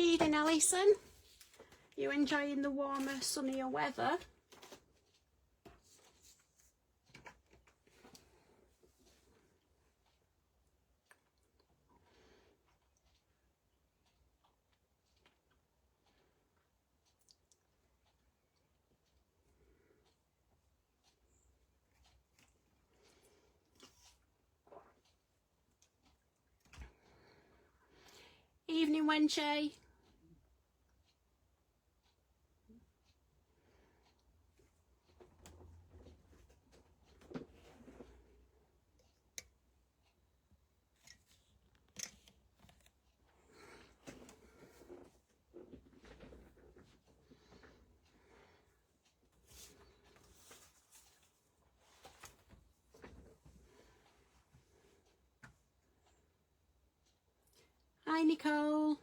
Evening, Alison. You enjoying the warmer, sunnier weather? Evening, Wenche. Hi, Nicole.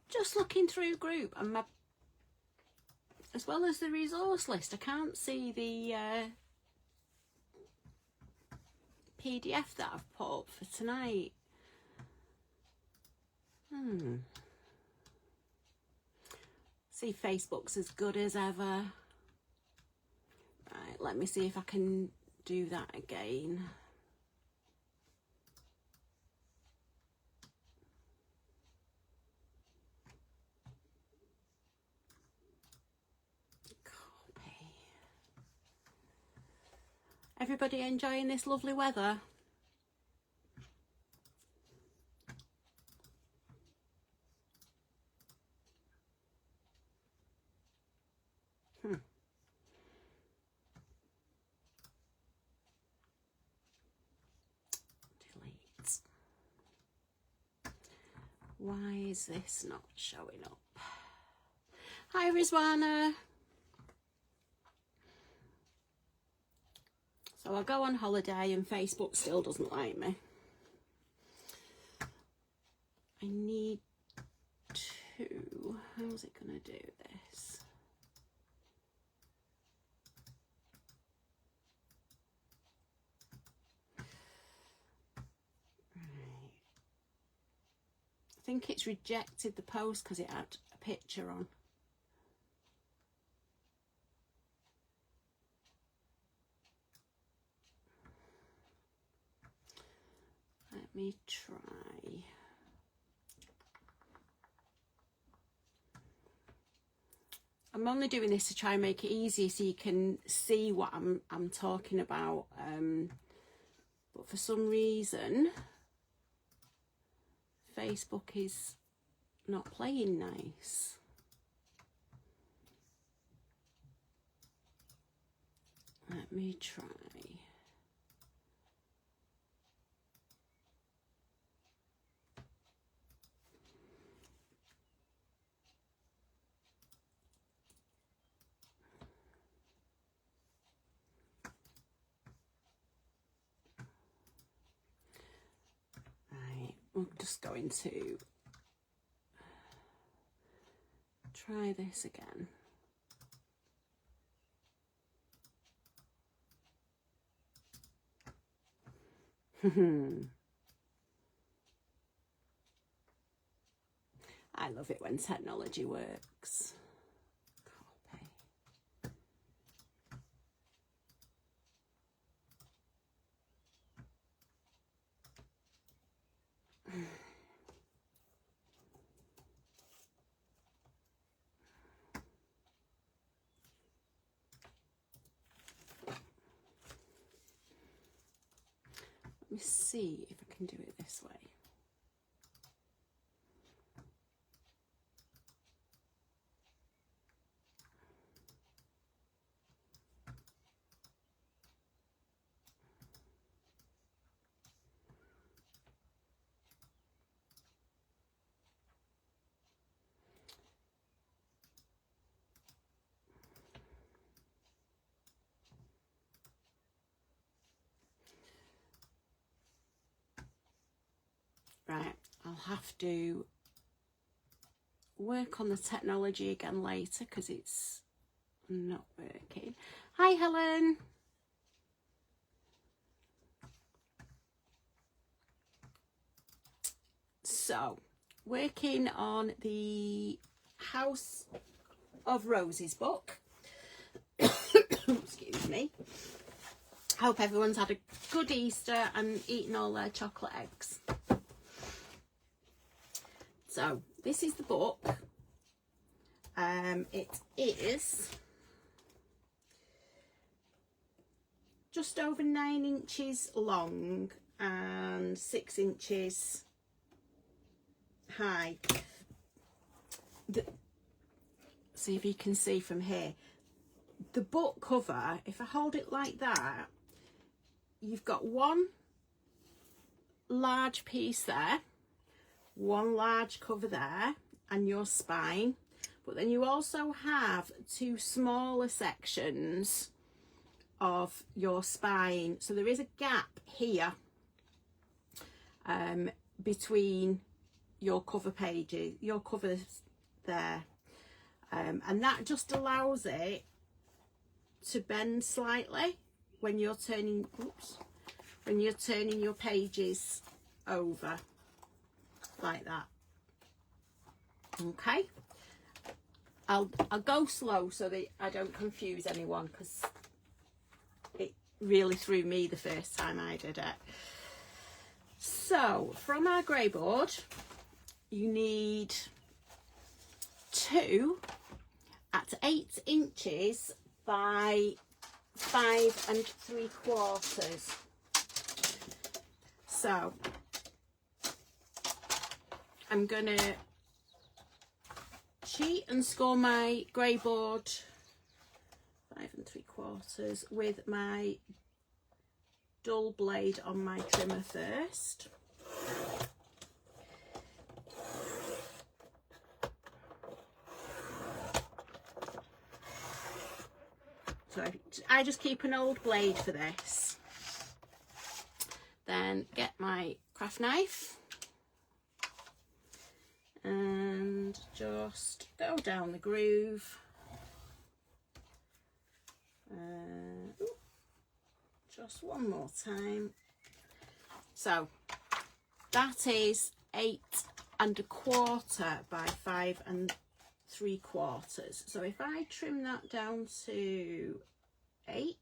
Just looking through group and as well as the resource list, I can't see the PDF that I've put up for tonight. See, Facebook's as good as ever. Right, let me see if I can do that again. Everybody enjoying this lovely weather? Delete. Why is this not showing up? Hi, Rizwana. So I go on holiday and Facebook still doesn't like me. I need to... How's it going to do this? Right. I think it's rejected the post because it had a picture on. Let me try. I'm only doing this to try and make it easier so you can see what I'm talking about. But for some reason, Facebook is not playing nice. Let me try. I'm just going to try this again. I love it when technology works. Copy. me see if I can do it this way. Right, I'll have to work on the technology again later because it's not working. Hi, Helen. So, working on the House of Roses book. Excuse me. Hope everyone's had a good Easter and eaten all their chocolate eggs. So this is the book. It is just over 9 inches long and 6 inches high. See if you can see from here. The book cover, if I hold it like that, you've got one large piece there, one large cover there, and your spine. But then you also have 2 smaller sections of your spine. So there is a gap here between your cover pages, your covers there. And that just allows it to bend slightly when you're turning, when you're turning your pages over like that. Okay, I'll go slow so that I don't confuse anyone, because it really threw me the first time I did it. So from our grey board, you need 2 at 8 inches by 5 3/4. So I'm gonna cheat and score my grey board 5 3/4 with my dull blade on my trimmer first. So I just keep an old blade for this. Then get my craft knife and just go down the groove. Just one more time. So that is 8 1/4 by 5 3/4. So if I trim that down to 8,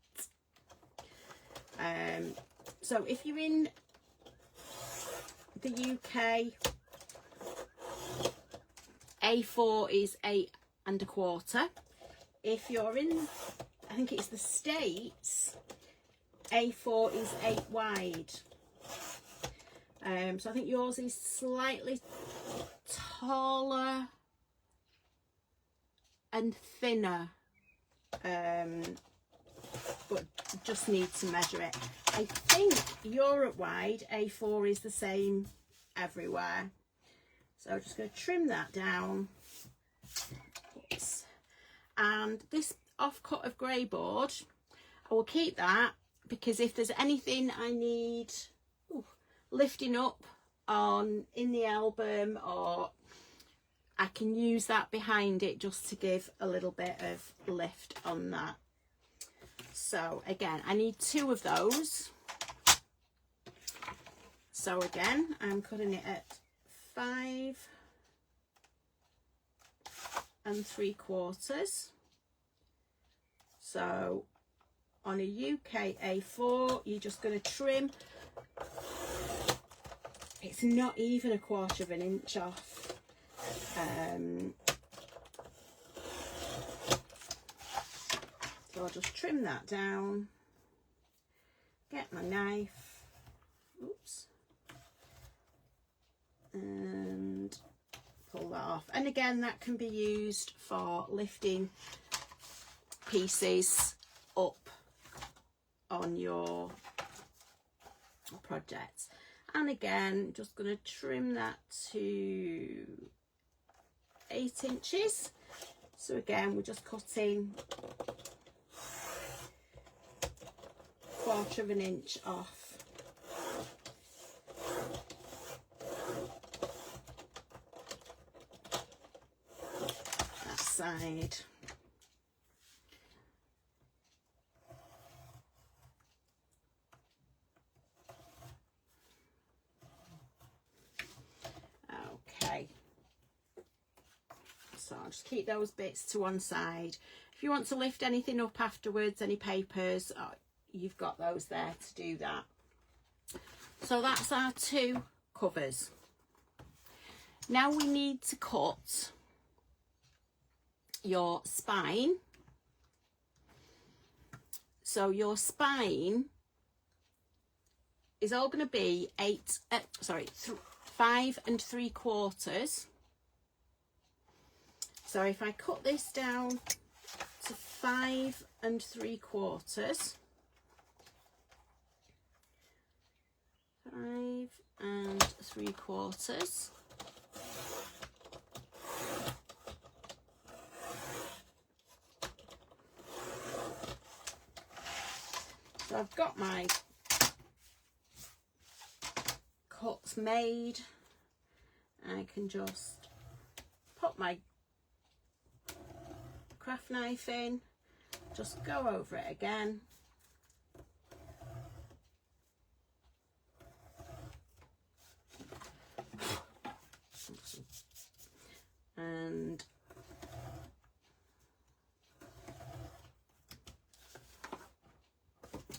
so if you're in the UK, A4 is 8 1/4. If you're in, I think it's the States, A4 is 8 wide. So I think yours is slightly taller and thinner, but just need to measure it. I think Europe wide A4 is the same everywhere. So I'm just going to trim that down. Oops. And this offcut of grey board, I will keep that because if there's anything I need lifting up on in the album, or I can use that behind it just to give a little bit of lift on that. So again, I need 2 of those. So again, I'm cutting it at 5 3/4. So on a UK A4, you're just going to trim. It's not even 1/4 of an inch off. So I'll just trim that down, get my knife oops, and pull that off. And again, that can be used for lifting pieces up on your project. And again, just going to trim that to 8 inches. So again, we're just cutting 1/4 of an inch off. That side. Okay. So I'll just keep those bits to one side. If you want to lift anything up afterwards, any papers, you've got those there to do that. So that's our 2 covers. Now we need to cut your spine. So your spine is all going to be 5 3/4. So if I cut this down to 5 3/4, 5 3/4. So I've got my cuts made. I can just put my craft knife in, just go over it again, and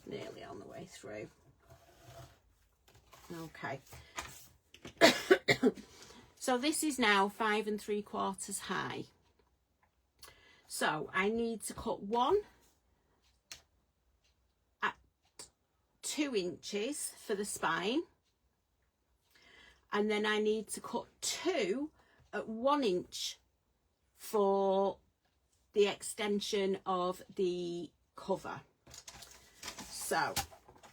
nearly on the way through. Okay. So this is now 5 3/4 high. So I need to cut one at 2 inches for the spine, and then I need to cut 2 at 1 inch for the extension of the cover. So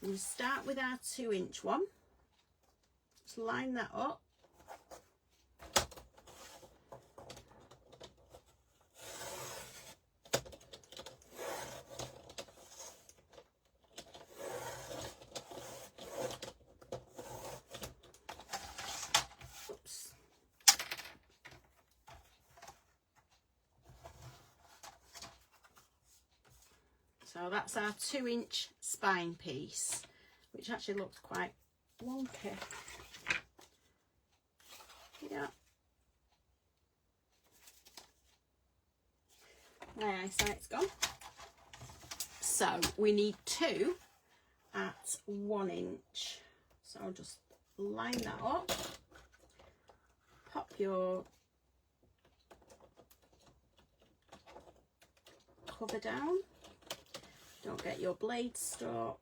we'll start with our 2 inch one. Just line that up. So that's our 2 inch spine piece, which actually looks quite wonky. Yeah. My eyesight's gone. So we need 2 at 1 inch. So I'll just line that up. Pop your cover down. Don't get your blade stuck.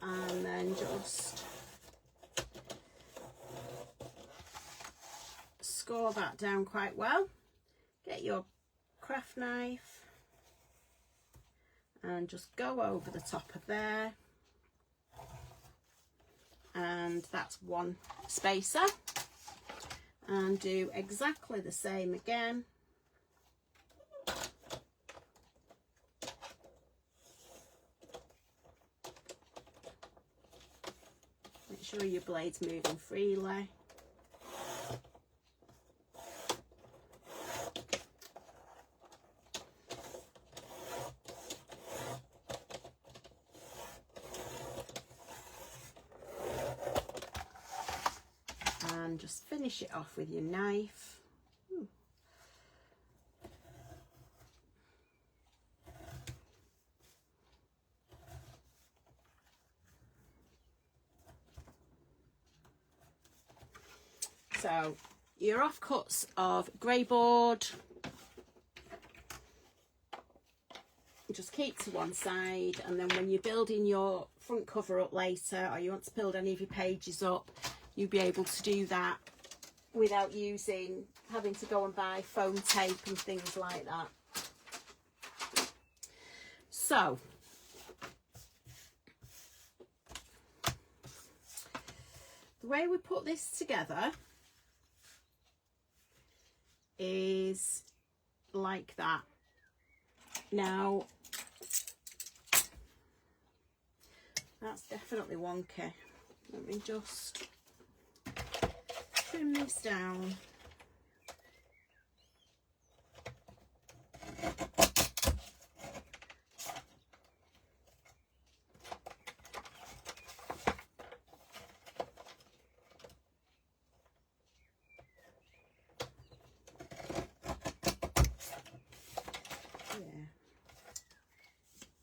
And then just score that down quite well. Get your craft knife and just go over the top of there. And that's 1 spacer. And do exactly the same again. Make sure your blade's moving freely. And just finish it off with your knife. So your offcuts of grey board, just keep to one side, and then when you're building your front cover up later, or you want to build any of your pages up, you'll be able to do that without having to go and buy foam tape and things like that. So the way we put this together is like that. Now that's definitely wonky. Let me just trim this down.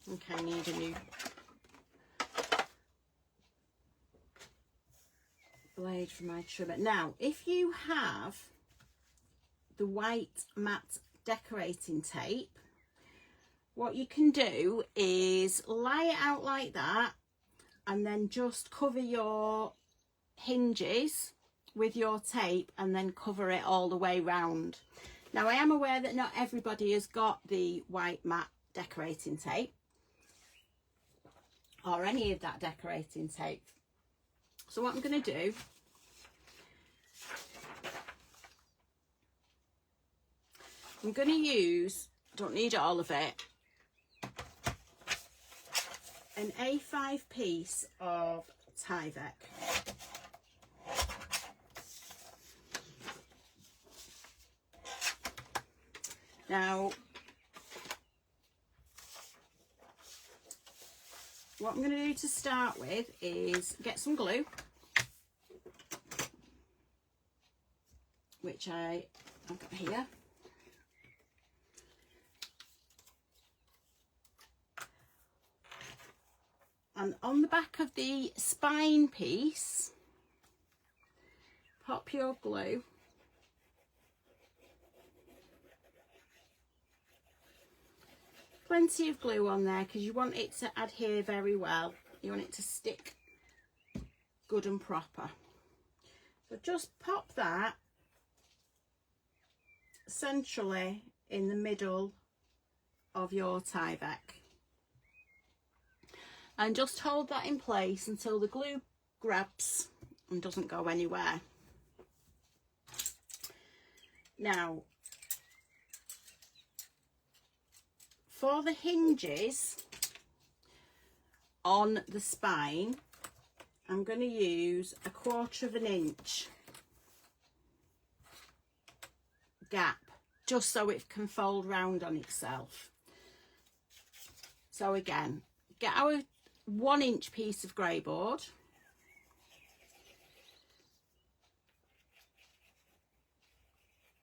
Okay, I need a new blade for my trimmer. Now, if you have the white matte decorating tape, what you can do is lie it out like that and then just cover your hinges with your tape and then cover it all the way round. Now, I am aware that not everybody has got the white matte decorating tape or any of that decorating tape. So what I'm going to do, I'm going to use, don't need all of it, an A5 piece of Tyvek. Now, what I'm going to do to start with is get some glue, which I've got here. And on the back of the spine piece, pop your glue. Plenty of glue on there because you want it to adhere very well. You want it to stick good and proper. So just pop that centrally in the middle of your Tyvek. And just hold that in place until the glue grabs and doesn't go anywhere. Now, for the hinges on the spine, I'm going to use 1/4 inch gap, just so it can fold round on itself. So again, get our 1 inch piece of grey board,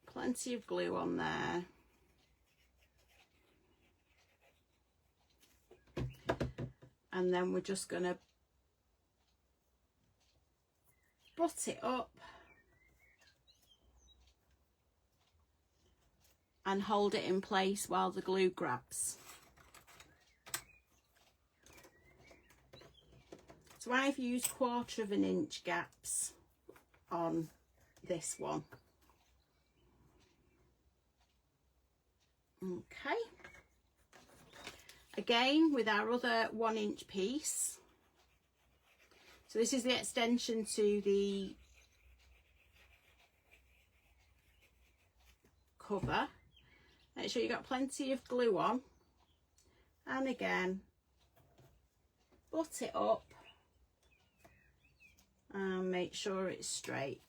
plenty of glue on there, and then we're just going to butt it up and hold it in place while the glue grabs. So I've used 1/4 inch gaps on this one. Okay. Again, with our other 1 inch piece. So this is the extension to the cover. Make sure you've got plenty of glue on. And again, butt it up and make sure it's straight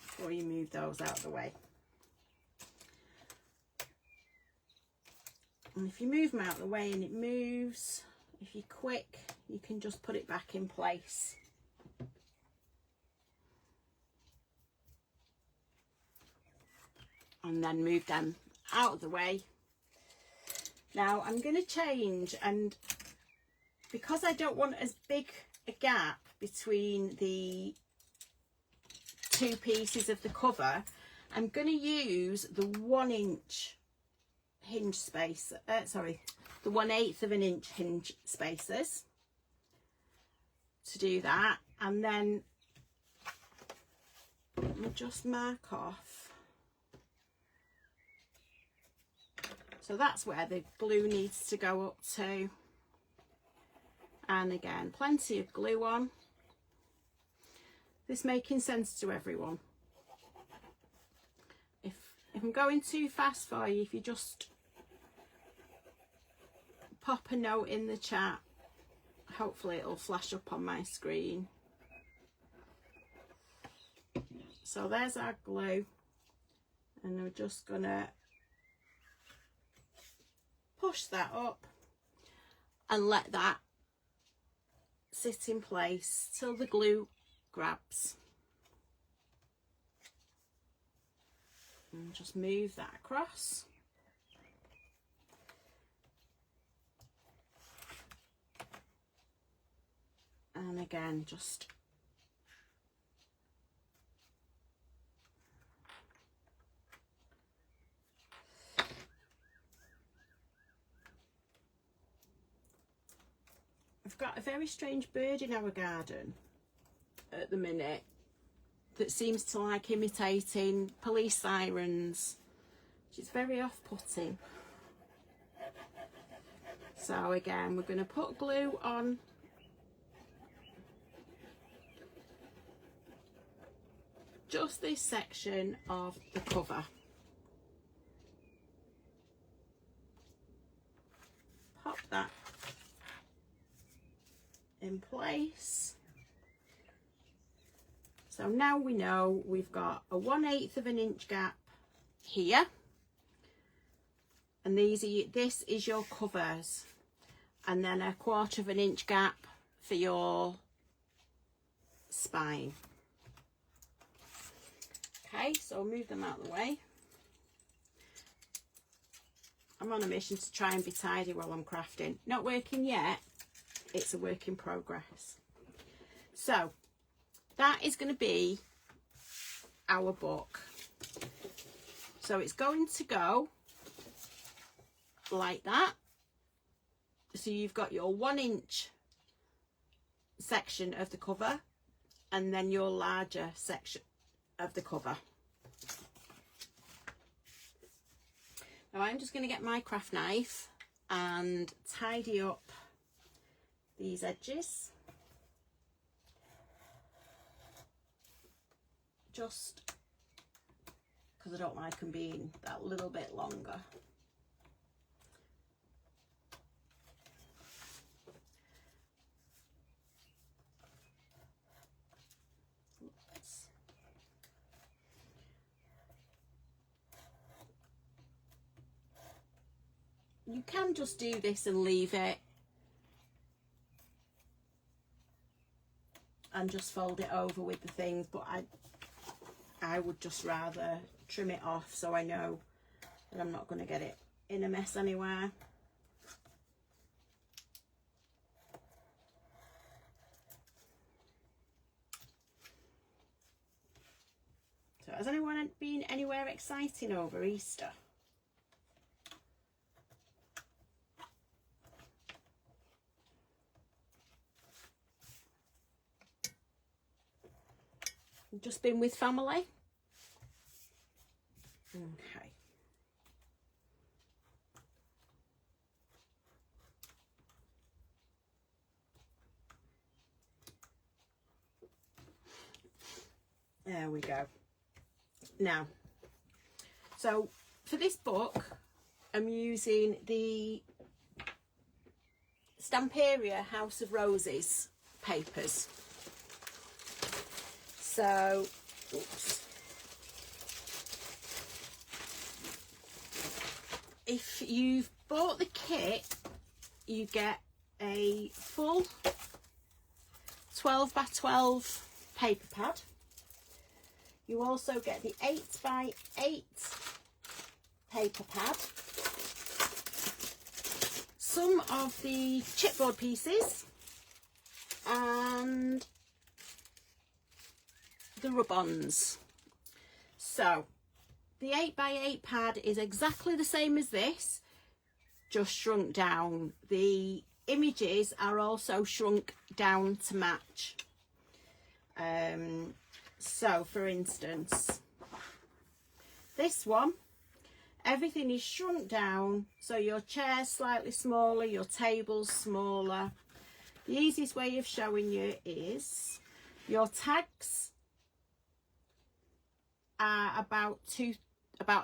before you move those out of the way. And if you move them out of the way and it moves, if you're quick, you can just put it back in place. And then move them out of the way. Now I'm going to change, and because I don't want as big a gap between the two pieces of the cover, I'm going to use the 1 inch hinge space, sorry, the 1/8 of an inch hinge spacers to do that. And then we'll just mark off. So that's where the glue needs to go up to. And again, plenty of glue on. This making sense to everyone? If I'm going too fast for you, if you just pop a note in the chat, hopefully it'll flash up on my screen. So there's our glue, and we're just gonna push that up and let that sit in place till the glue grabs. And just move that across. And again, just I've got a very strange bird in our garden at the minute that seems to like imitating police sirens, which is very off-putting. So again, we're going to put glue on just this section of the cover. Pop that in place. So now we know we've got a 1/8 of an inch gap here, and this is your covers, and then a 1/4 of an inch gap for your spine. Okay, so I'll move them out of the way. I'm on a mission to try and be tidy while I'm crafting. Not working yet, it's a work in progress. So that is going to be our book. So it's going to go like that. So you've got your 1 inch section of the cover, and then your larger section of the cover. Now I'm just going to get my craft knife and tidy up these edges, just because I don't like them being that little bit longer. You can just do this and leave it and just fold it over with the things, but I would just rather trim it off so I know that I'm not going to get it in a mess anywhere. So has anyone been anywhere exciting over Easter? Just been with family? Okay. There we go. Now, so for this book, I'm using the Stamperia House of Roses papers. So, oops. If you've bought the kit, you get a full 12 by 12 paper pad. You also get the 8 by 8 paper pad, some of the chipboard pieces, and the rub-ons. So the 8x8 pad is exactly the same as this, just shrunk down. The images are also shrunk down to match. So for instance, this one, everything is shrunk down, so your chair's slightly smaller, your table's smaller. The easiest way of showing you is your tags are about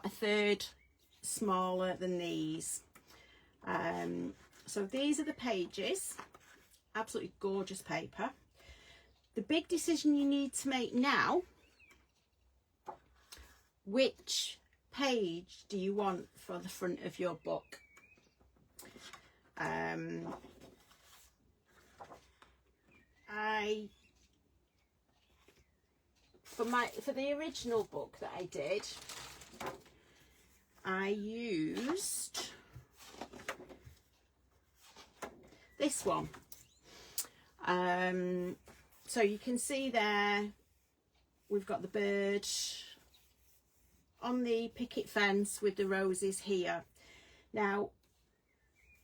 a third smaller than these. So these are the pages, absolutely gorgeous paper. The big decision you need to make now, which page do you want for the front of your book? For the original book that I did, I used this one. So you can see there, we've got the bird on the picket fence with the roses here. Now,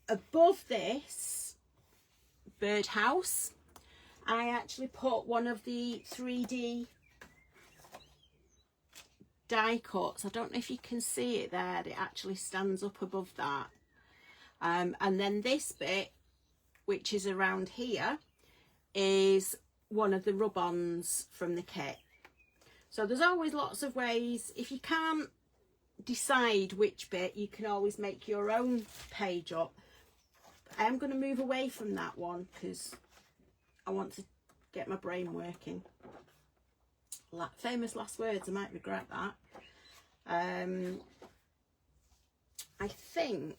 above this birdhouse, I actually put one of the 3D die cuts. I don't know if you can see it there, it actually stands up above that. And then this bit, which is around here, is one of the rub-ons from the kit. So there's always lots of ways. If you can't decide which bit, you can always make your own page up. I am going to move away from that one because I want to get my brain working. Famous last words, I might regret that. I think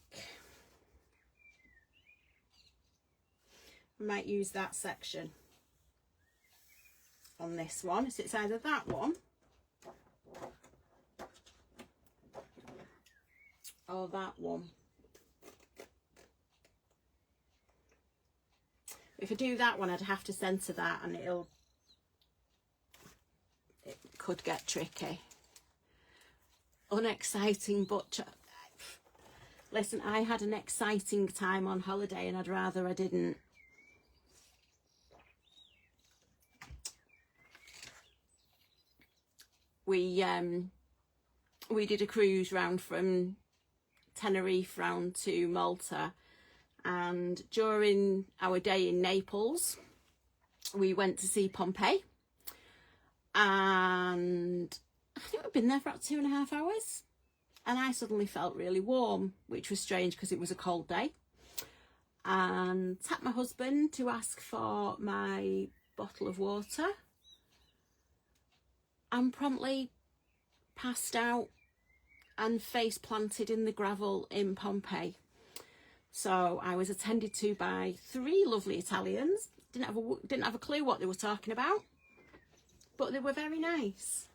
I might use that section on this one. So it's either that one or that one. If I do that one, I'd have to centre that, and it could get tricky. Unexciting, but listen, I had an exciting time on holiday and I'd rather I didn't. We did a cruise round from Tenerife round to Malta, and during our day in Naples we went to see Pompeii, and I think we'd been there for about 2.5 hours, and I suddenly felt really warm, which was strange because it was a cold day, and tapped my husband to ask for my bottle of water and promptly passed out and face planted in the gravel in Pompeii. So I was attended to by 3 lovely Italians. Didn't have a clue what they were talking about, but they were very nice.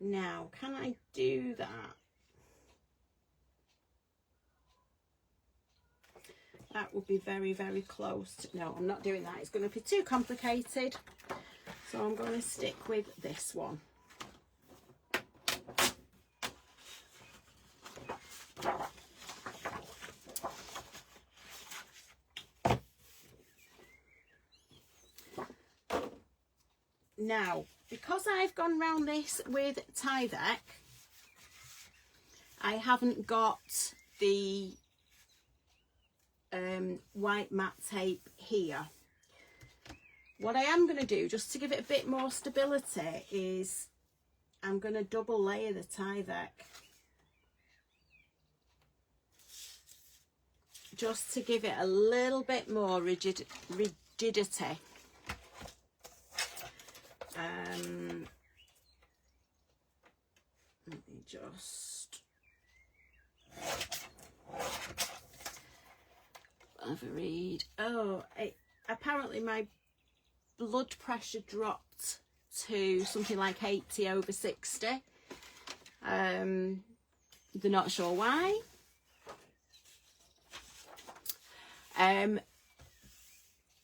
Now, can I do that? That would be very, very close. No, I'm not doing that. It's going to be too complicated. So I'm going to stick with this one. Now, because I've gone round this with Tyvek, I haven't got the white matte tape here. What I am going to do, just to give it a bit more stability, is I'm going to double layer the Tyvek, just to give it a little bit more rigidity. Let me just have a read. Oh, apparently my blood pressure dropped to something like 80/60. They're not sure why.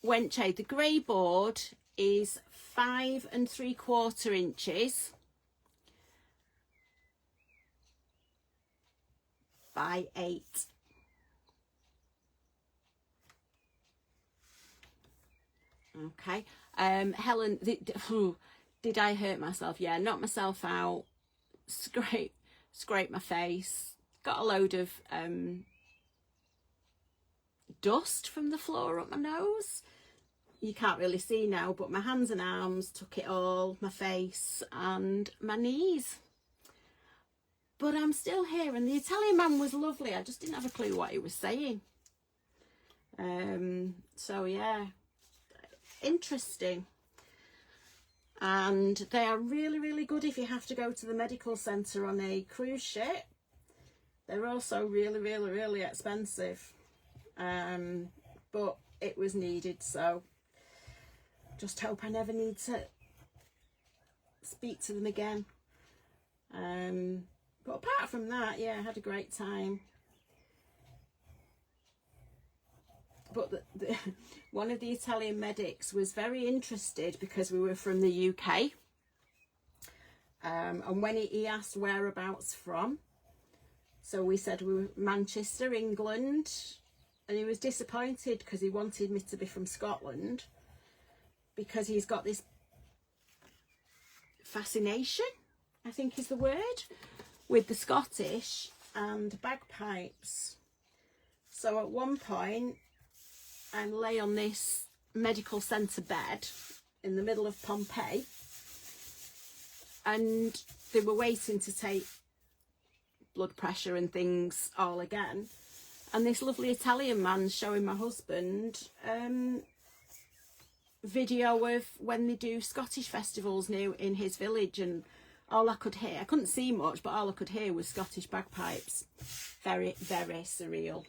Wenche, the grey board is 5 3/4 inches by 8. Okay, Helen, did I hurt myself? Yeah, knocked myself out, scrape my face, got a load of dust from the floor up my nose. You can't really see now, but my hands and arms took it all, my face and my knees. But I'm still here, and the Italian man was lovely. I just didn't have a clue what he was saying. So yeah, interesting. And they are really, really good if you have to go to the medical centre on a cruise ship. They're also really, really, really expensive. But it was needed, so just hope I never need to speak to them again. But apart from that, yeah, I had a great time. But one of the Italian medics was very interested because we were from the UK. And when he asked whereabouts from, so we said we were Manchester, England. And he was disappointed because he wanted me to be from Scotland, because he's got this fascination, I think is the word, with the Scottish and bagpipes. So at one point I lay on this medical centre bed in the middle of Pompeii, and they were waiting to take blood pressure and things all again. And this lovely Italian man showing my husband video of when they do Scottish festivals new in his village, and all I could hear, I couldn't see much, but all I could hear was Scottish bagpipes. Very, very surreal.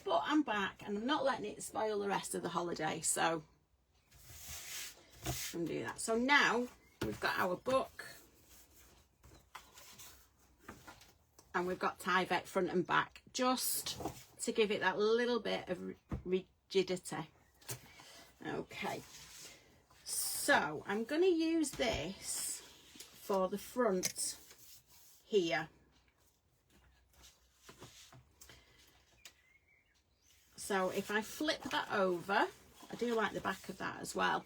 But I'm back, and I'm not letting it spoil the rest of the holiday, so I'm going to do that. So now we've got our book, and we've got Tyvek front and back, just to give it that little bit of rigidity. Okay, so I'm going to use this for the front here. So if I flip that over, I do like the back of that as well.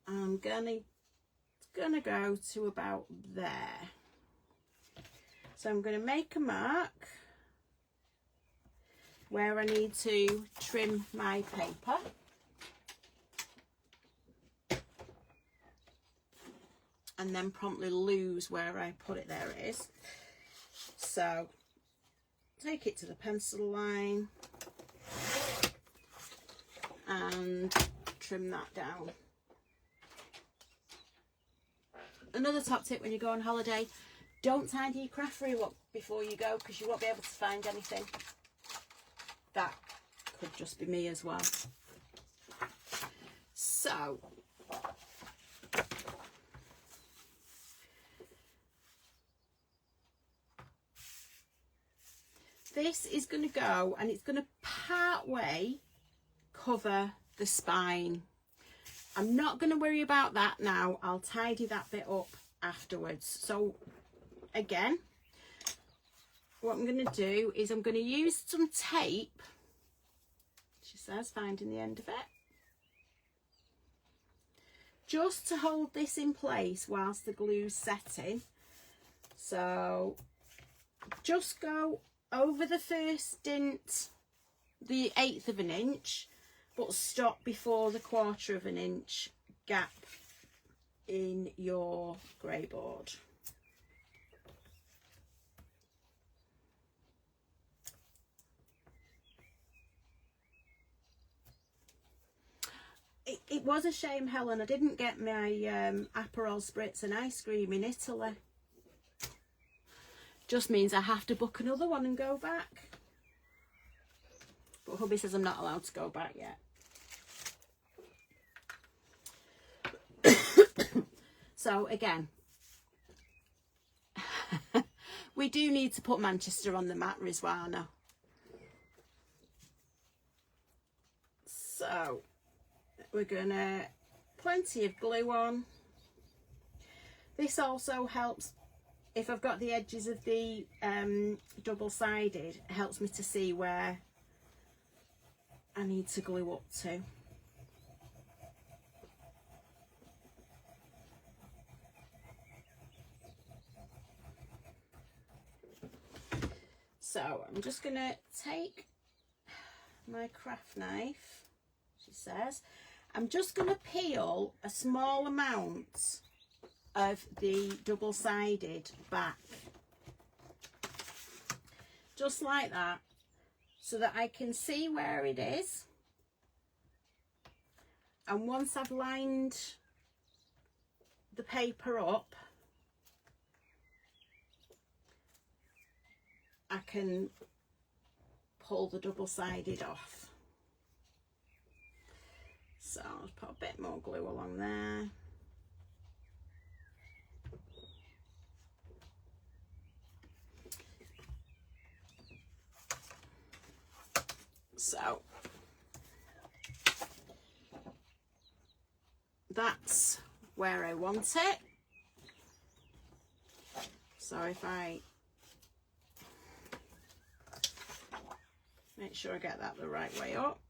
I'm gonna go to about there. So I'm going to make a mark where I need to trim my paper. And then promptly lose where I put it. There it is. So take it to the pencil line and trim that down. Another top tip when you go on holiday, don't tidy your craft room up before you go, because you won't be able to find anything. That could just be me as well. So this is going to go, and it's going to part way cover the spine. I'm not going to worry about that now. I'll tidy that bit up afterwards. So again, what I'm going to do is I'm going to use some tape, she says, finding the end of it, just to hold this in place whilst the glue's setting. So just go over the first dint, the 1/8 of an inch, but stop before the 1/4 of an inch gap in your grey board. It was a shame, Helen, I didn't get my Aperol Spritz and ice cream in Italy. Just means I have to book another one and go back. But hubby says I'm not allowed to go back yet. So again, we do need to put Manchester on the map, Rizwana. So we're gonna plenty of glue on. This also helps if I've got the edges of the double-sided, it helps me to see where I need to glue up to. So I'm just going to take my craft knife, she says. I'm just going to peel a small amount of the double-sided back. Just like that, so that I can see where it is. And once I've lined the paper up, I can pull the double-sided off. So I'll just put a bit more glue along there. So that's where I want it. So if I make sure I get that the right way up,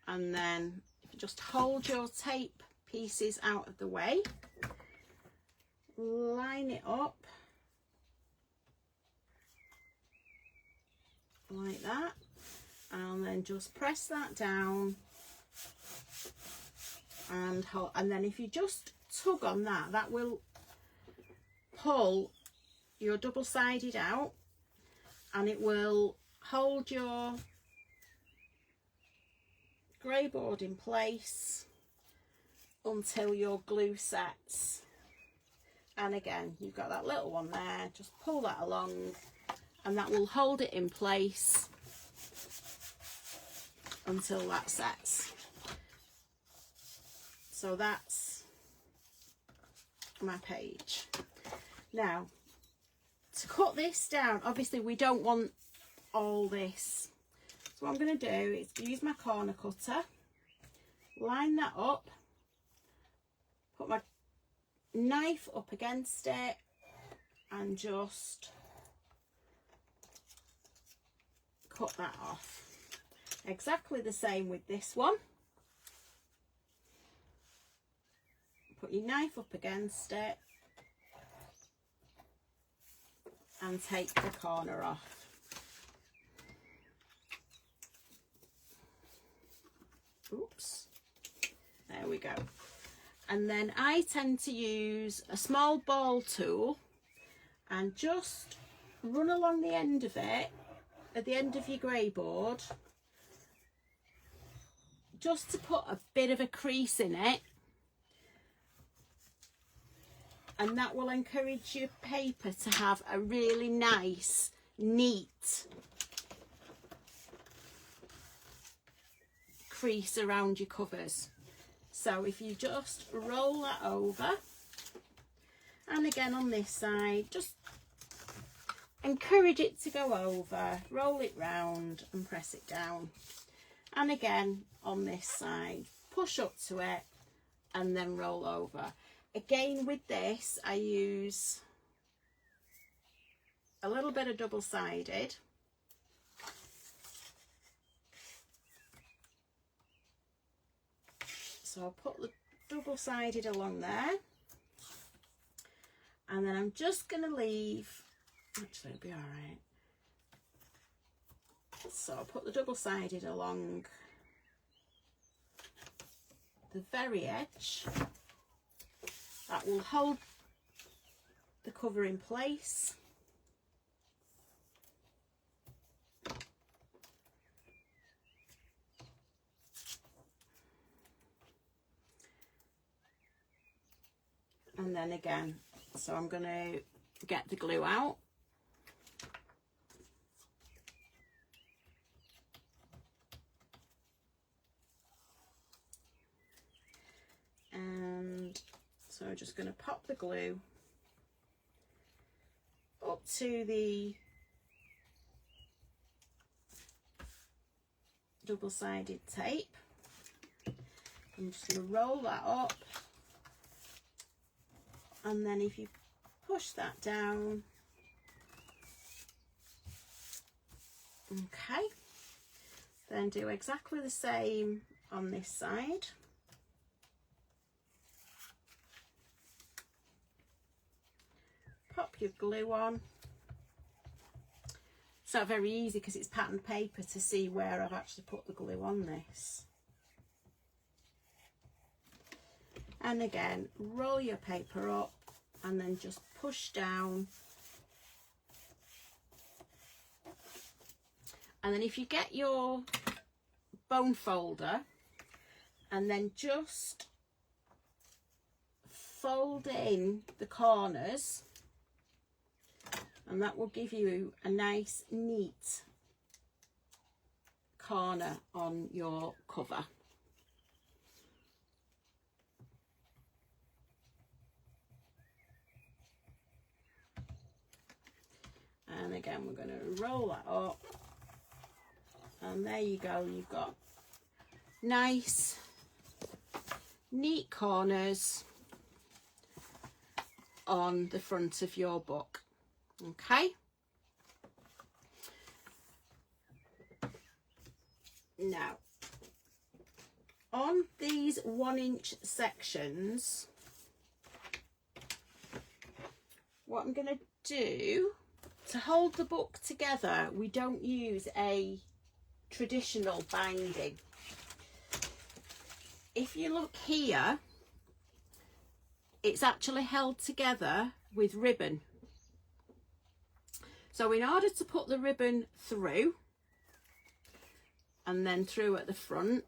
and then just hold your tape pieces out of the way, line it up like that, and then just press that down and hold, and then if you just tug on that, that will pull your double-sided out, and it will hold your grey board in place until your glue sets. And again, you've got that little one there, just pull that along and that will hold it in place until that sets. So that's my page. Now, to cut this down, obviously we don't want all this. So what I'm going to do is use my corner cutter, line that up, put my knife up against it and just cut that off. Exactly the same with this one. Put your knife up against it and take the corner off. Oops, there we go. And then I tend to use a small ball tool and just run along the end of it, at the end of your grey board, just to put a bit of a crease in it, and that will encourage your paper to have a really nice, neat crease around your covers. So if you just roll that over, and again on this side, just encourage it to go over, roll it round and press it down. And again on this side, push up to it and then roll over. Again with this, I use a little bit of double-sided. So I'll put the double-sided along there, and then I'm just going to leave, actually it'll be all right. So I'll put the double-sided along the very edge. That will hold the cover in place. And then again, so I'm going to get the glue out. And so I'm just going to pop the glue up to the double-sided tape. I'm just going to roll that up And then if you push that down, okay, then do exactly the same on this side. Pop your glue on. It's not very easy because it's patterned paper to see where I've actually put the glue on this. And again, roll your paper up and then just push down. And then if you get your bone folder and then just fold in the corners, and that will give you a nice neat corner on your cover. And again, we're going to roll that up, and there you go, you've got nice neat corners on the front of your book. Okay, now on these 1-inch sections, what I'm going to do to hold the book together, we don't use a traditional binding. If you look here, it's actually held together with ribbon. So in order to put the ribbon through and then through at the front,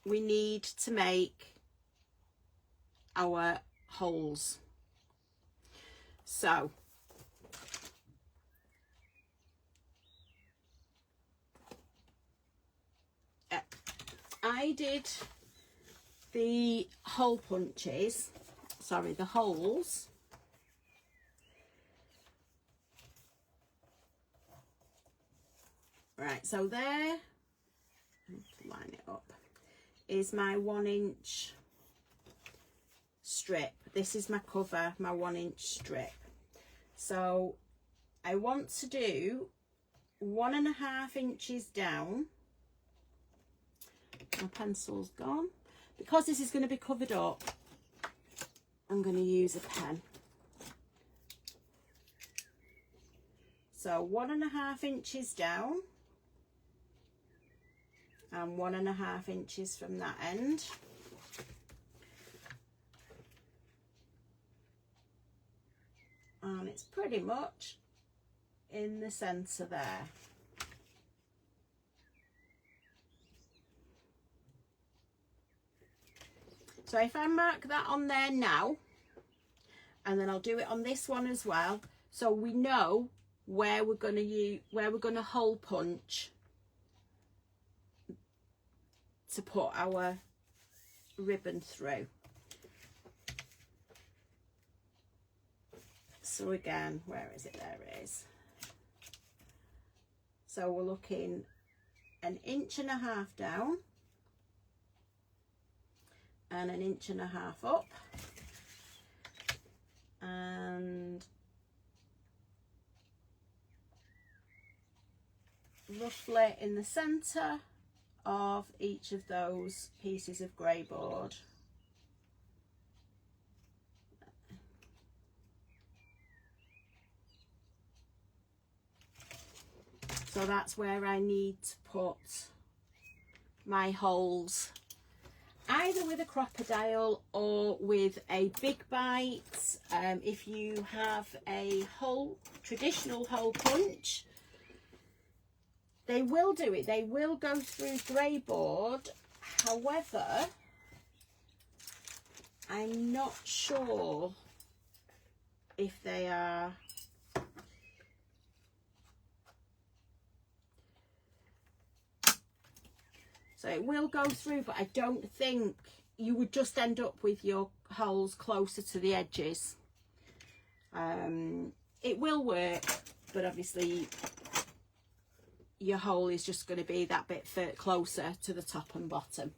we need to make our holes. So I did the hole punches, sorry, the holes. Right, so there, line it up, is my 1-inch strip. This is my cover, my 1-inch strip. So I want to do 1.5 inches down. My pencil's gone. Because this is going to be covered up, I'm going to use a pen. So 1.5 inches down and 1.5 inches from that end. And it's pretty much in the centre there. So if I mark that on there now, and then I'll do it on this one as well, so we know where we're going to use, where we're going to hole punch to put our ribbon through. So again, where is it? There it is. So we're looking 1.5 inches down and 1.5 inches up, and roughly in the centre of each of those pieces of grey board. So that's where I need to put my holes, either with a crocodile or with a big bite. If you have a traditional hole punch, they will do it. They will go through grey board. However, I'm not sure if they are. So it will go through, but I don't think you would just end up with your holes closer to the edges. It will work, but obviously your hole is just going to be that bit closer to the top and bottom.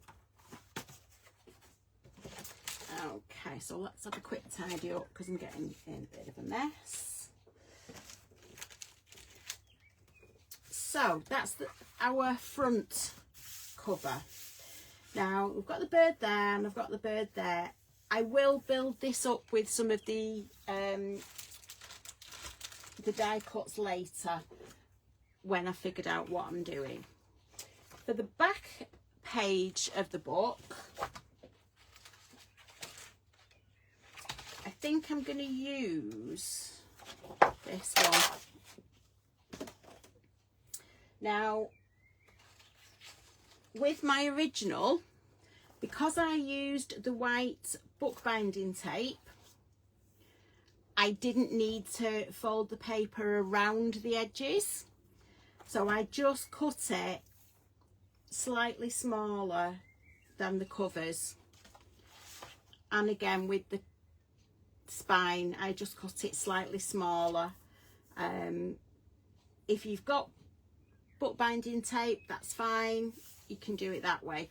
Okay, so let's have a quick tidy up because I'm getting in a bit of a mess. So that's our front cover. Now we've got the bird there and I've got the bird there. I will build this up with some of the die cuts later when I figured out what I'm doing. For the back page of the book, I think I'm going to use this one. Now, with my original, because I used the white bookbinding tape, I didn't need to fold the paper around the edges. So I just cut it slightly smaller than the covers. And again, with the spine, I just cut it slightly smaller. If you've got bookbinding tape, that's fine. You can do it that way.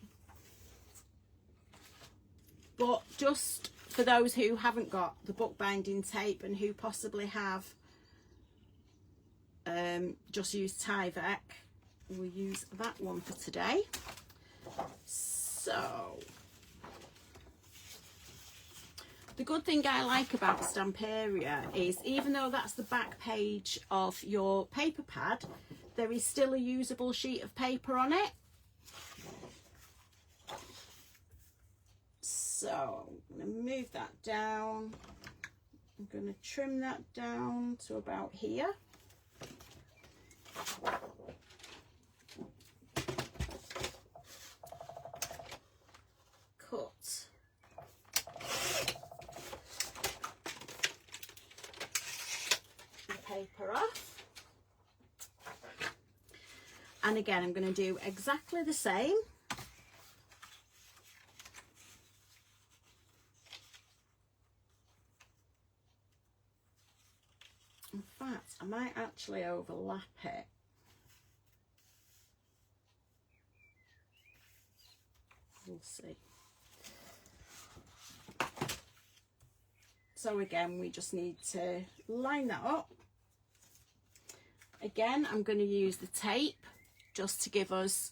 But just for those who haven't got the bookbinding tape and who possibly have just used Tyvek, we'll use that one for today. So the good thing I like about Stamperia is, even though that's the back page of your paper pad, there is still a usable sheet of paper on it. So I'm going to move that down. I'm going to trim that down to about here. Cut. The paper off. And again, I'm going to do exactly the same. In fact, I might actually overlap it. We'll see. So again, we just need to line that up. Again, I'm going to use the tape just to give us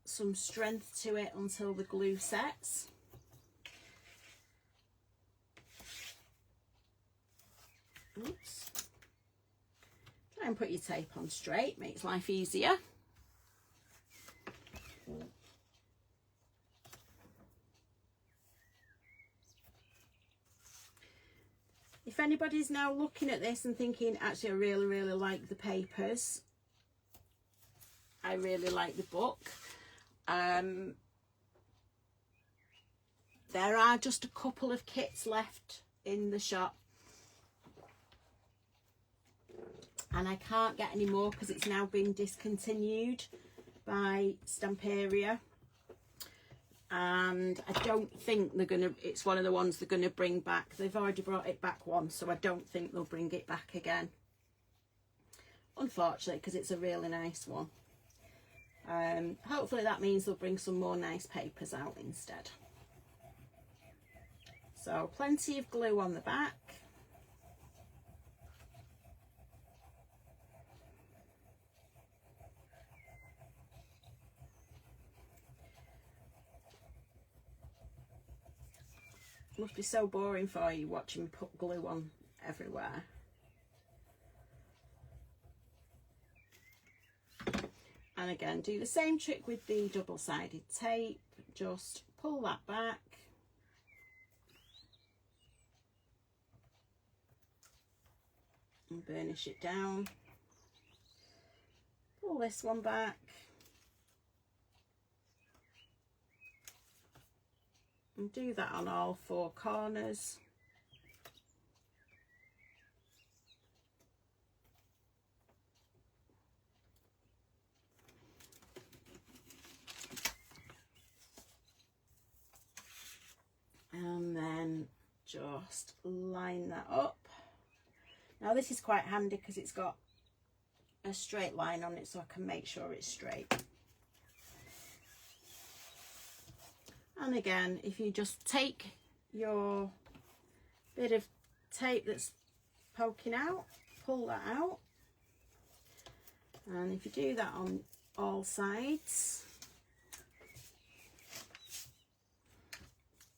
some strength to it until the glue sets. Oops. Try and put your tape on straight, makes life easier. If anybody's now looking at this and thinking, actually I really like the papers, I really like the book, there are just a couple of kits left in the shop and I can't get any more because it's now been discontinued by Stamperia, and I don't think they're gonna, it's one of the ones they're gonna bring back. They've already brought it back once, so I don't think they'll bring it back again, unfortunately, because it's a really nice one. Hopefully that means they'll bring some more nice papers out instead. So plenty of glue on the back. Must be so boring for you watching me put glue on everywhere. And again, do the same trick with the double-sided tape. Just pull that back. And burnish it down. Pull this one back. And do that on all four corners. And then just line that up. Now this is quite handy because it's got a straight line on it so I can make sure it's straight. And again, if you just take your bit of tape that's poking out, pull that out, and if you do that on all sides,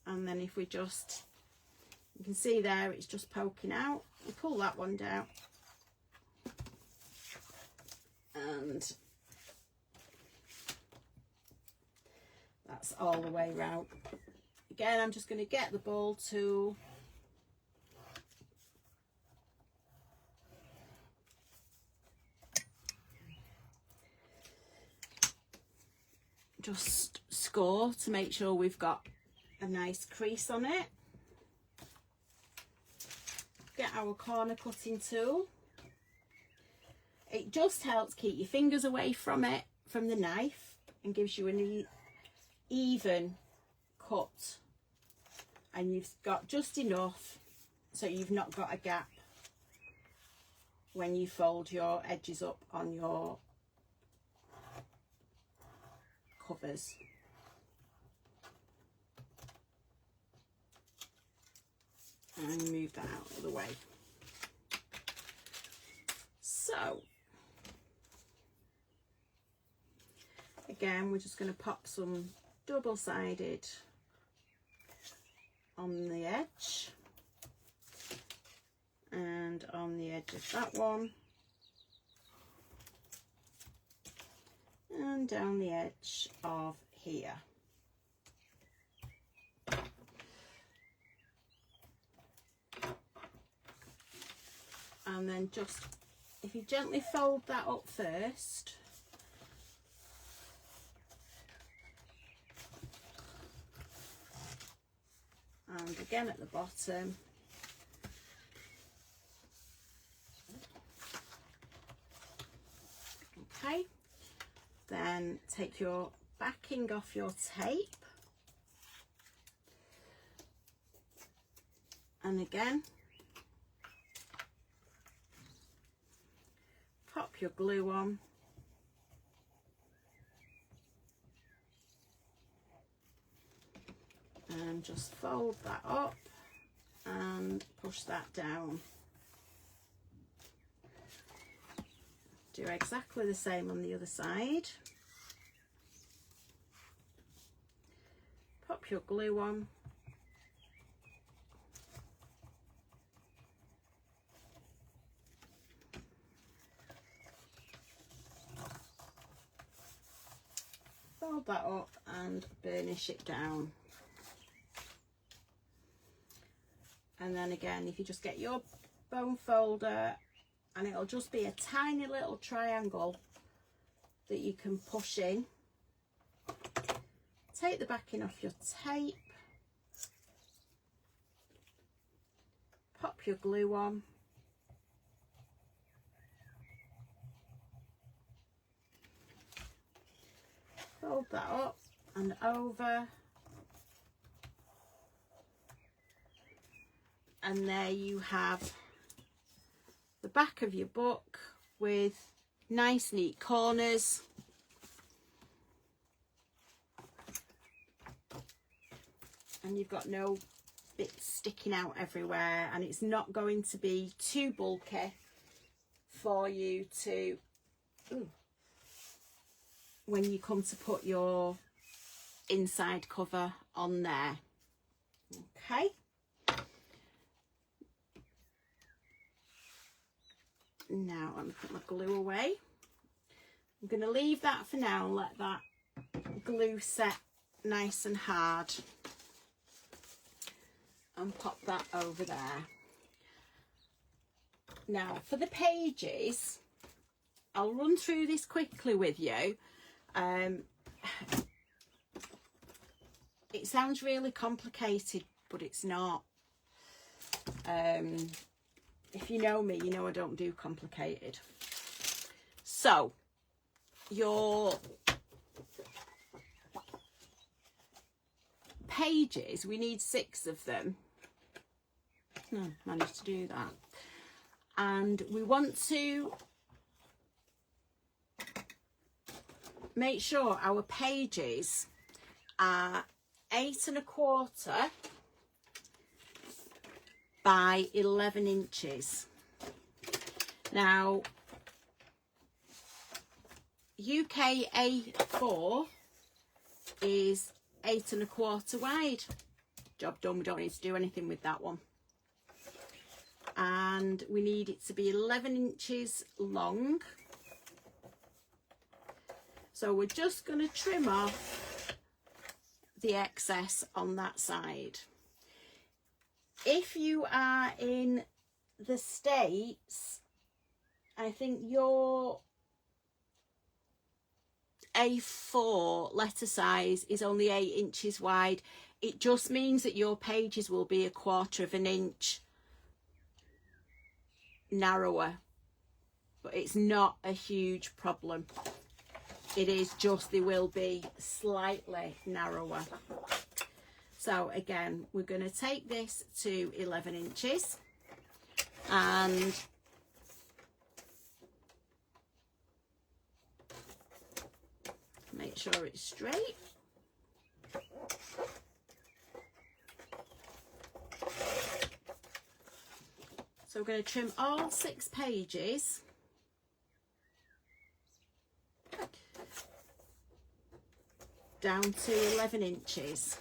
and then if we just, you can see there it's just poking out, we pull that one down, and that's all the way round. Again, I'm just going to get the ball tool just score to make sure we've got a nice crease on it. Get our corner cutting tool. It just helps keep your fingers away from it, from the knife, and gives you an even cut, and you've got just enough so you've not got a gap when you fold your edges up on your covers. And move that out of the way. So again, we're just going to pop some double-sided on the edge and on the edge of that one, and down the edge of here. And then just, if you gently fold that up first, and again at the bottom, okay, then take your backing off your tape, and again pop your glue on, and just fold that up and push that down. Do exactly the same on the other side. Pop your glue on, fold that up and burnish it down. And then again, if you just get your bone folder, and it'll just be a tiny little triangle that you can push in. Take the backing off your tape, pop your glue on, fold that up and over, and there you have the back of your book with nice neat corners. And you've got no bits sticking out everywhere, and it's not going to be too bulky for you to, when you come to put your inside cover on there. Okay. Now I'm going to put my glue away. I'm going to leave that for now and let that glue set nice and hard, and pop that over there. Now for the pages, I'll run through this quickly with you. It sounds really complicated, but it's not. If you know me, you know I don't do complicated. So your pages, we need 6 of them. Managed to do that. And we want to make sure our pages are 8 1/4 by 11 inches. Now, UK A4 is 8 1/4 wide. Job done, we don't need to do anything with that one. And we need it to be 11 inches long. So we're just going to trim off the excess on that side. If you are in the States, I think your A4 letter size is only 8 inches wide. It just means that your pages will be 1/4 of an inch narrower, but it's not a huge problem. It is just they will be slightly narrower. So again, we're going to take this to 11 inches and make sure it's straight. So we're going to trim all 6 pages down to 11 inches.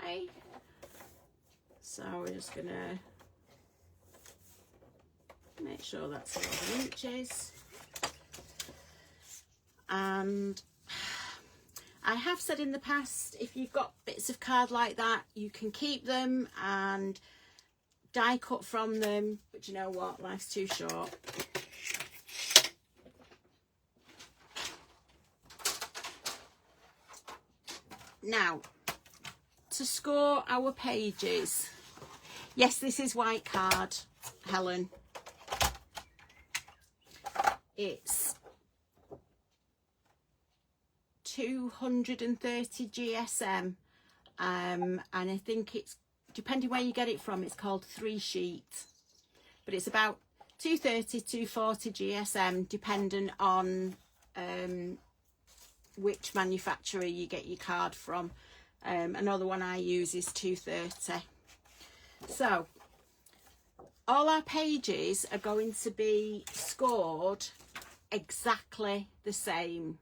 Okay, so we're just gonna make sure that's 11 inches. And I have said in the past, if you've got bits of card like that, you can keep them and die cut from them, but you know what, life's too short. Now, to score our pages, yes, this is white card, Helen. It's 230 GSM, and I think it's, depending where you get it from, it's called 3 sheet, but it's about 230, 240 GSM, depending on which manufacturer you get your card from. Another one I use is 230. So all our pages are going to be scored exactly the same.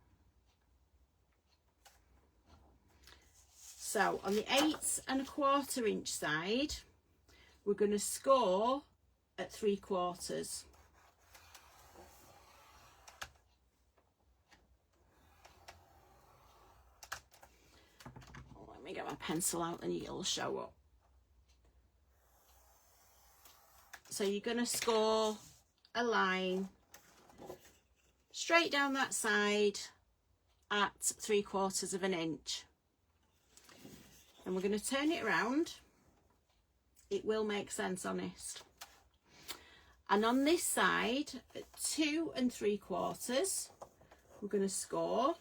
So on the 8 1/4 inch side, we're going to score at 3/4. Let me get my pencil out and it'll show up. So you're going to score a line straight down that side at 3/4 of an inch. And we're going to turn it around. It will make sense, honest. And on this side, at 2 3/4, we're going to score.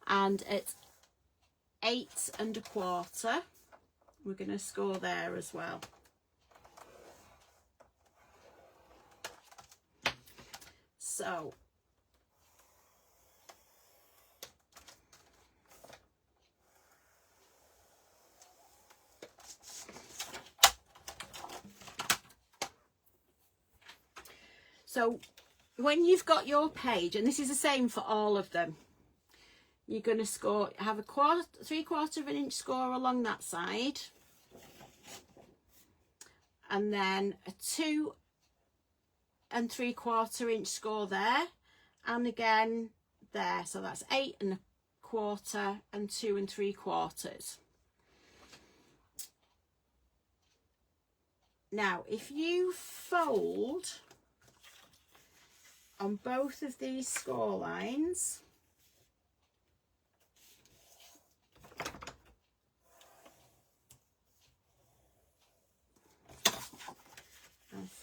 And at 8 1/4, we're going to score there as well. So when you've got your page, and this is the same for all of them, you're going to score, have a 3/4 of an inch score along that side, and then a 2 3/4 inch score there, and again there. So that's 8 1/4 and 2 3/4. Now, if you fold on both of these score lines,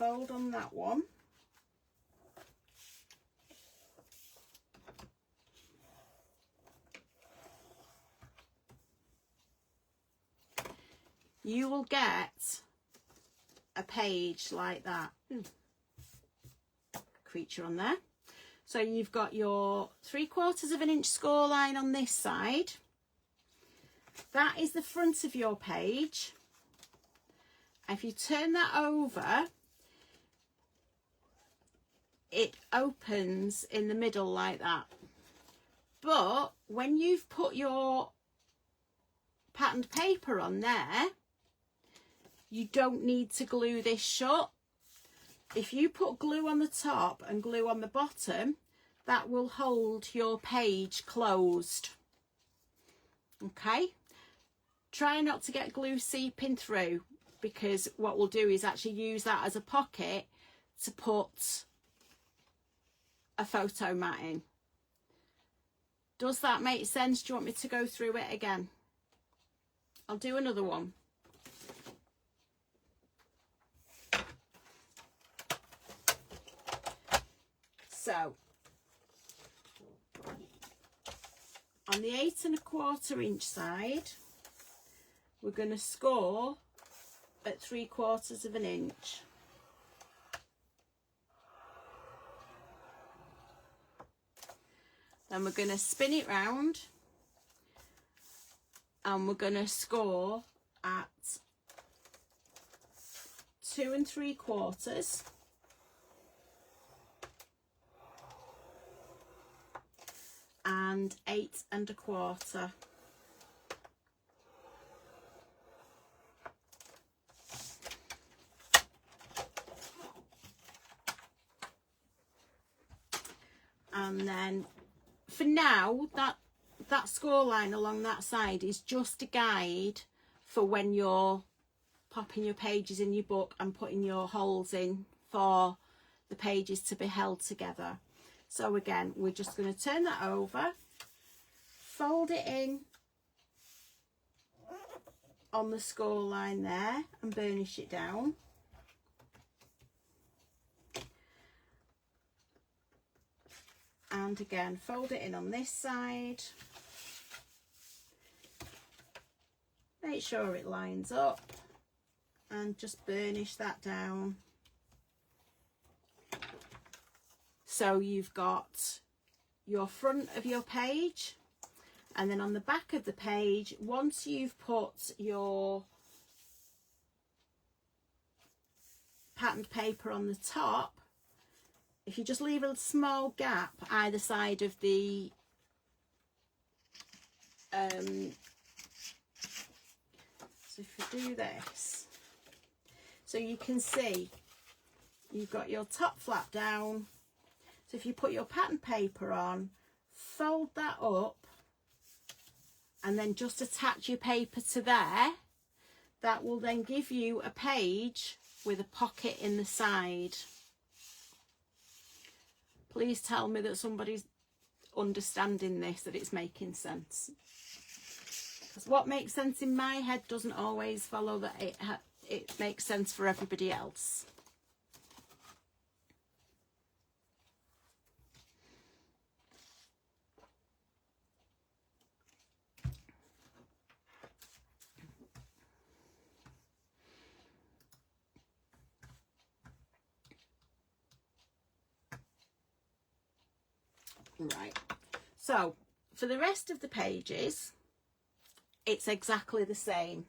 fold on that one. You will get a page like that. Creature on there. So you've got your 3/4 of an inch score line on this side. That is the front of your page. If you turn that over, it opens in the middle like that. But when you've put your patterned paper on there, you don't need to glue this shut. If you put glue on the top and glue on the bottom, that will hold your page closed. Okay? Try not to get glue seeping through, because what we'll do is actually use that as a pocket to put a photo mat in. Does that make sense? Do you want me to go through it again? I'll do another one. So, on the 8 1/4 inch side, we're going to score at 3/4 of an inch. Then we're going to spin it round and we're going to score at 2 3/4 and 8 1/4. And then for now, that score line along that side is just a guide for when you're popping your pages in your book and putting your holes in for the pages to be held together. So again, we're just going to turn that over, fold it in on the score line there and burnish it down. And again, fold it in on this side. Make sure it lines up and just burnish that down. So you've got your front of your page, and then on the back of the page, once you've put your patterned paper on the top, if you just leave a small gap either side of the so if you do this, so you can see you've got your top flap down. So if you put your patterned paper on, fold that up and then just attach your paper to there, that will then give you a page with a pocket in the side. Please tell me that somebody's understanding this, that it's making sense. Because what makes sense in my head doesn't always follow that it makes sense for everybody else. Right, so for the rest of the pages, it's exactly the same.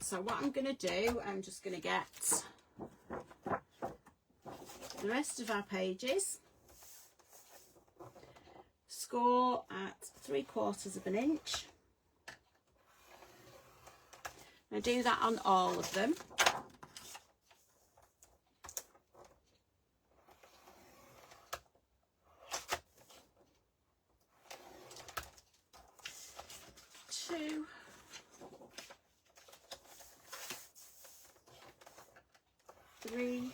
So what I'm going to do, I'm just going to get the rest of our pages, score at 3/4 of an inch. I do that on all of them. Two, three,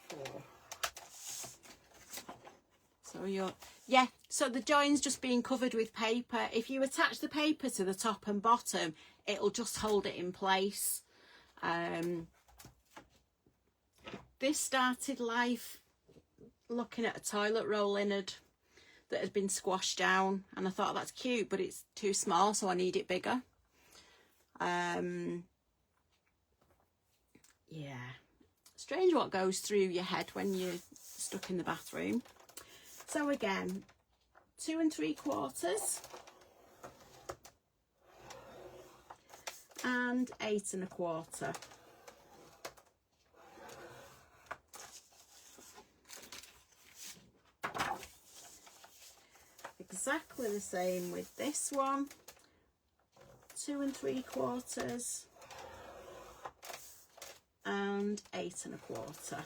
four. yeah, so the join's just being covered with paper. If you attach the paper to the top and bottom, it'll just hold it in place. This started life looking at a toilet roll innard that had been squashed down, and I thought that's cute, but it's too small, so I need it bigger. Yeah, strange what goes through your head when you're stuck in the bathroom. So again, 2 3/4 and 8 1/4. Exactly the same with this one. 2 3/4 and 8 1/4.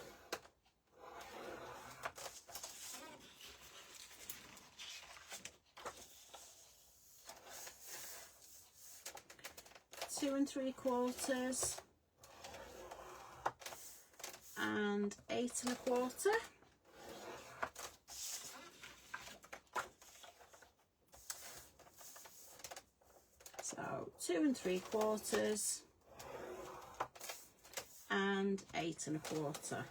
Two and 3/4 and 8 1/4. So 2 3/4 and 8 1/4.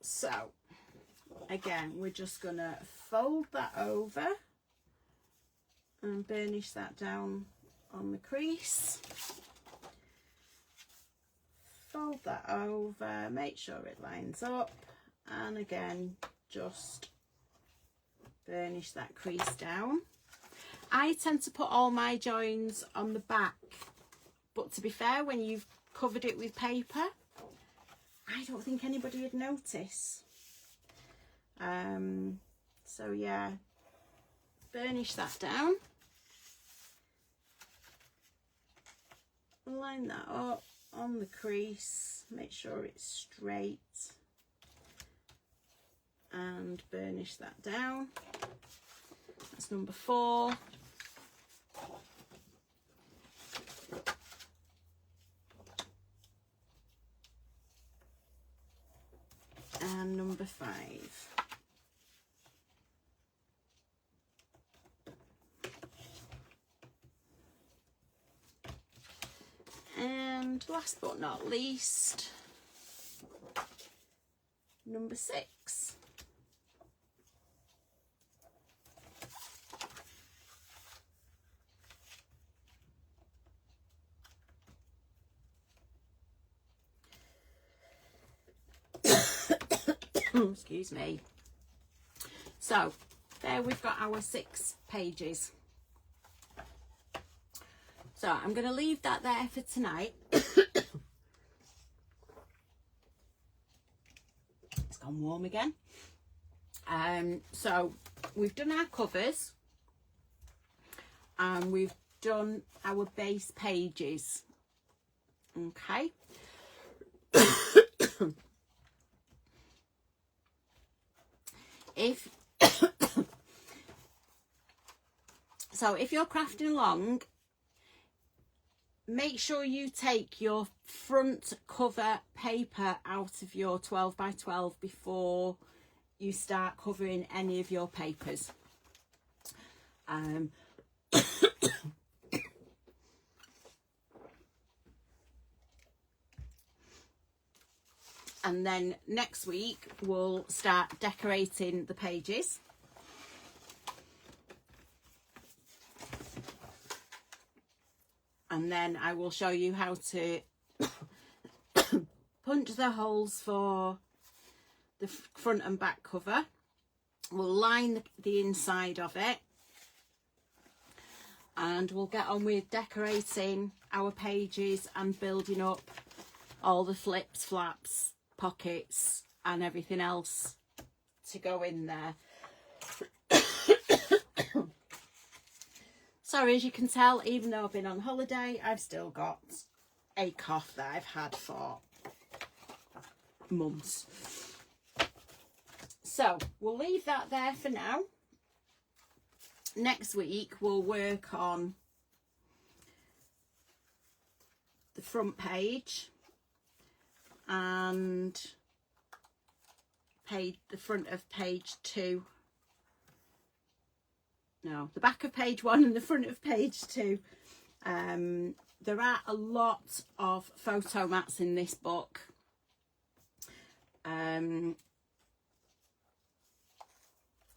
So again, we're just gonna fold that over and burnish that down on the crease. Fold that over, make sure it lines up, and again just burnish that crease down. I tend to put all my joins on the back, but to be fair, when you've covered it with paper, I don't think anybody would notice. So yeah, burnish that down, line that up on the crease, make sure it's straight, and burnish that down. That's number 4. And number 5. And last but not least, number 6. Excuse me. So there we've got our 6 pages. So I'm going to leave that there for tonight. It's gone warm again. So we've done our covers and we've done our base pages. Okay. If you're crafting along, make sure you take your front cover paper out of your 12 by 12 before you start covering any of your papers. And then next week we'll start decorating the pages. And then I will show you how to punch the holes for the front and back cover. We'll line the inside of it. And we'll get on with decorating our pages and building up all the flips, flaps, pockets and everything else to go in there. Sorry, as you can tell, even though I've been on holiday, I've still got a cough that I've had for months. So we'll leave that there for now. next week we'll work on the front page and the front of page 2. No, the back of page 1 and the front of page 2. There are a lot of photo mats in this book.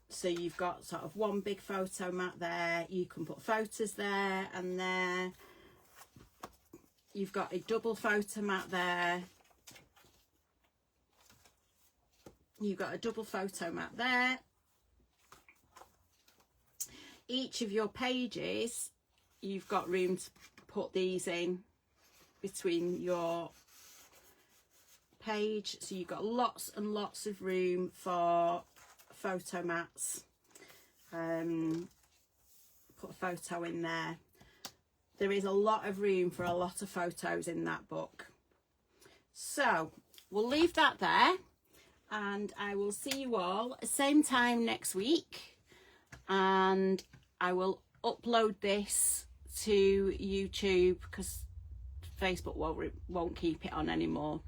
So you've got sort of one big photo mat there. You can put photos there and there. You've got a double photo mat there. You've got a double photo mat there. Each of your pages, you've got room to put these in between your page. So you've got lots and lots of room for photo mats. Put a photo in there. There is a lot of room for a lot of photos in that book. So we'll leave that there, and I will see you all same time next week, and I will upload this to YouTube because Facebook won't keep it on anymore.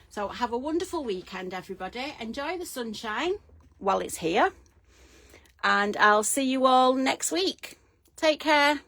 So have a wonderful weekend, everybody. Enjoy the sunshine while it's here, and I'll see you all next week. Take care.